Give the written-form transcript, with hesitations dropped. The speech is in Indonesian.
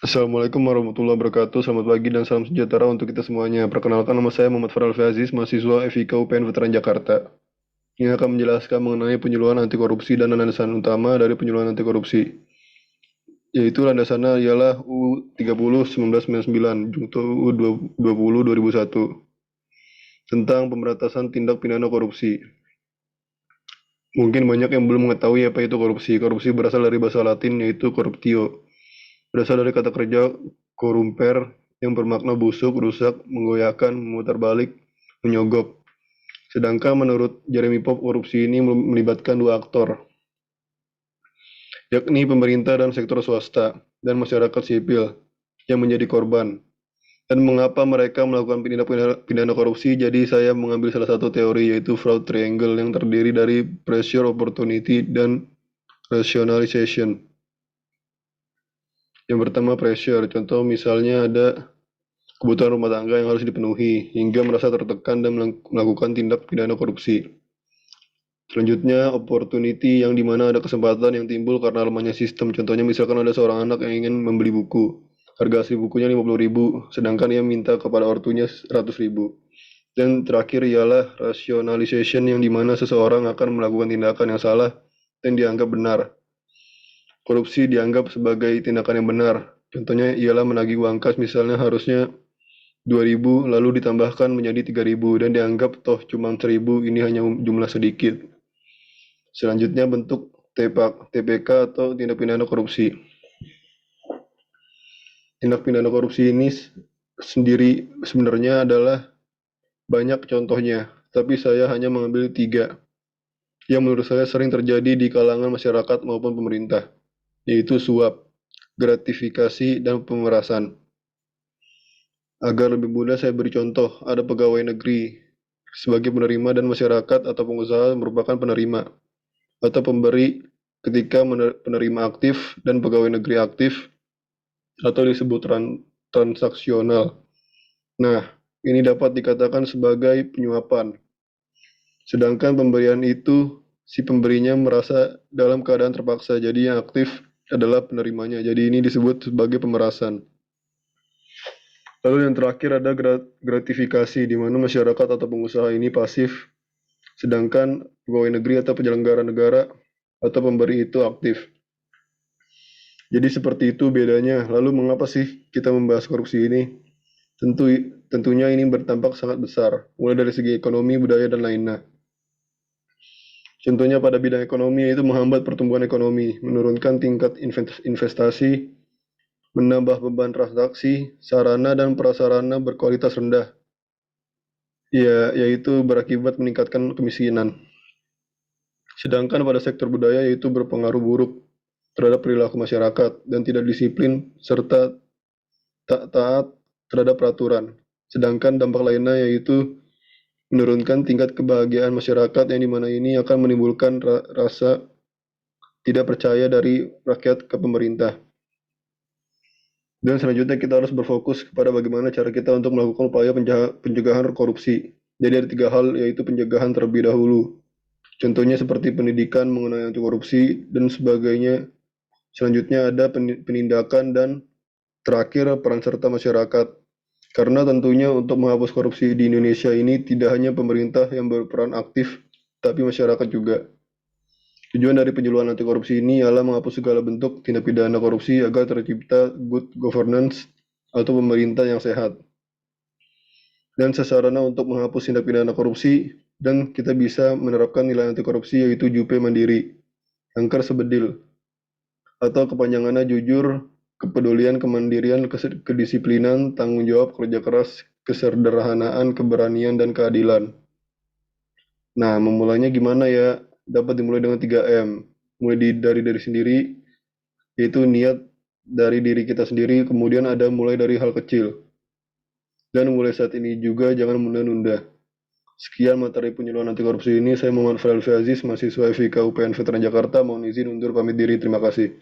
Assalamualaikum warahmatullahi wabarakatuh. Selamat pagi dan salam sejahtera untuk kita semuanya. Perkenalkan, nama saya Muhammad Farel Aziz, mahasiswa FIK UPN Veteran Jakarta. Ini akan menjelaskan mengenai penyuluhan anti korupsi dan landasan utama dari penyuluhan anti korupsi. Yaitu landasannya ialah U30 1999 junto U20 2001 tentang pemberantasan tindak pidana korupsi. Mungkin banyak yang belum mengetahui apa itu korupsi. Korupsi berasal dari bahasa Latin yaitu corruptio. Berasal dari kata kerja corrumper yang bermakna busuk, rusak, menggoyahkan, memutar balik, menyogok. Sedangkan menurut Jeremy Pop, korupsi ini melibatkan dua aktor, yakni pemerintah dan sektor swasta, dan masyarakat sipil yang menjadi korban. Dan mengapa mereka melakukan pidana korupsi? Jadi saya mengambil salah satu teori yaitu fraud triangle yang terdiri dari pressure, opportunity, dan rationalization. Yang pertama pressure, contoh misalnya ada kebutuhan rumah tangga yang harus dipenuhi hingga merasa tertekan dan melakukan tindak pidana korupsi. Selanjutnya, opportunity yang dimana ada kesempatan yang timbul karena lemahnya sistem. Contohnya misalkan ada seorang anak yang ingin membeli buku. Harga asli bukunya 50.000, sedangkan ia minta kepada ortunya 100.000. Dan terakhir ialah rationalization yang dimana seseorang akan melakukan tindakan yang salah dan dianggap benar. Korupsi dianggap sebagai tindakan yang benar. Contohnya ialah menagih uang kas misalnya harusnya 2.000 lalu ditambahkan menjadi 3.000 dan dianggap toh cuma 1.000, ini hanya jumlah sedikit. Selanjutnya bentuk TPK atau tindak pidana korupsi. Tindak pidana korupsi ini sendiri sebenarnya adalah banyak contohnya, tapi saya hanya mengambil 3 yang menurut saya sering terjadi di kalangan masyarakat maupun pemerintah, yaitu suap, gratifikasi, dan pemerasan. Agar lebih mudah saya beri contoh, ada pegawai negeri sebagai penerima dan masyarakat atau pengusaha merupakan penerima atau pemberi ketika penerima aktif dan pegawai negeri aktif atau disebut transaksional. Nah, ini dapat dikatakan sebagai penyuapan. Sedangkan pemberian itu si pemberinya merasa dalam keadaan terpaksa, jadi yang aktif adalah penerimanya. Jadi ini disebut sebagai pemerasan. Lalu yang terakhir ada gratifikasi, di mana masyarakat atau pengusaha ini pasif, sedangkan pegawai negeri atau penyelenggara negara atau pemberi itu aktif. Jadi seperti itu bedanya. Lalu mengapa sih kita membahas korupsi ini? Tentunya ini berdampak sangat besar, mulai dari segi ekonomi, budaya, dan lainnya. Contohnya pada bidang ekonomi yaitu menghambat pertumbuhan ekonomi, menurunkan tingkat investasi, menambah beban transaksi, sarana dan prasarana berkualitas rendah, ya, yaitu berakibat meningkatkan kemiskinan. Sedangkan pada sektor budaya yaitu berpengaruh buruk terhadap perilaku masyarakat dan tidak disiplin serta tak taat terhadap peraturan. Sedangkan dampak lainnya yaitu menurunkan tingkat kebahagiaan masyarakat yang dimana ini akan menimbulkan rasa tidak percaya dari rakyat ke pemerintah. Dan selanjutnya kita harus berfokus kepada bagaimana cara kita untuk melakukan upaya pencegahan korupsi. Jadi ada 3 hal yaitu pencegahan terlebih dahulu. Contohnya seperti pendidikan mengenai anti korupsi dan sebagainya. Selanjutnya ada penindakan dan terakhir peran serta masyarakat. Karena tentunya untuk menghapus korupsi di Indonesia ini tidak hanya pemerintah yang berperan aktif, tapi masyarakat juga. Tujuan dari penyuluhan anti korupsi ini adalah menghapus segala bentuk tindak pidana korupsi agar tercipta good governance atau pemerintah yang sehat. Dan sesarana untuk menghapus tindak pidana korupsi dan kita bisa menerapkan nilai anti korupsi yaitu JUPE Mandiri, angker sebedil, atau kepanjangannya jujur, kepedulian, kemandirian, kedisiplinan, tanggung jawab, kerja keras, kesederhanaan, keberanian, dan keadilan. Nah, memulainya gimana ya? Dapat dimulai dengan 3M. Mulai dari diri sendiri, yaitu niat dari diri kita sendiri, kemudian ada mulai dari hal kecil. Dan mulai saat ini juga jangan menunda-nunda. Sekian materi penyuluhan anti korupsi ini, saya Muhammad Farel Aziz, mahasiswa FIK UPN Veteran Jakarta, mohon izin undur pamit diri, terima kasih.